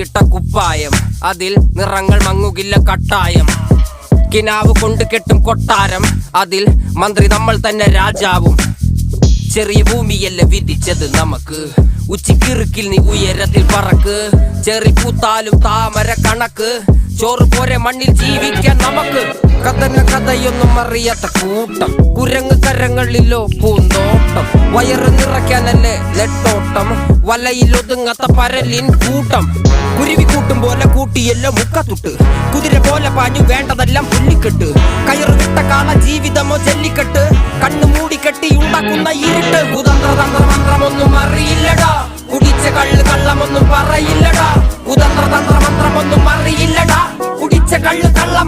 കീറിയിട്ട കുപ്പായം, അതിൽ നിറങ്ങൾ മങ്ങുകില്ല കട്ടായം. കിനാവ് കൊണ്ട് കെട്ടും കൊട്ടാരം, അതിൽ മന്ത്രി നമ്മൾ തന്നെ രാജാവും. ചെറിയ ഭൂമിയല്ല വിധിച്ചത് നമുക്ക്, ഉച്ചിക്കിറുക്കിൽ നീ ഉയരത്തിൽ പറക്ക്. ചെറി പൂത്താലും താമര കണക്ക്, ചോറ് പോരെ മണ്ണിൽ ജീവിക്കാൻ നമുക്ക്. കഥന കഥയൊന്നും അറിയാത്ത കൂട്ടം, കുരങ്ങ് കരങ്ങളിലോ പൂന്തോട്ടം. വയറ് നിറയ്ക്കാനല്ലേ നെട്ടോട്ടം, വലയിൽ ഒതുങ്ങാത്ത പരലിൻ കൂട്ടം. കുരുവി കൂട്ടും പോലെ കൂട്ടിയല്ലോ മുക്കത്തുട്ട്, കുതിര പോലെ പാഞ്ഞു വേണ്ടതെല്ലാം പുല്ലിക്കെട്ട്. കയറ് വിട്ട കാള ജീവിതമോ ജല്ലിക്കെട്ട്, കണ്ണു മൂടിക്കെട്ടി ഉണ്ടാക്കുന്ന ഇരുട്ട്. കുതന്ത്ര തന്ത്രമന്ത്രമൊന്നും അറിയില്ലടാ, കുടിച്ച കള്ള് കള്ളമൊന്നും പറയില്ലടാ. കുതന്ത്ര തന്ത്രമന്ത്രമൊന്നും അറിയില്ലടാ, കുടിച്ച കള്ള് കള്ളം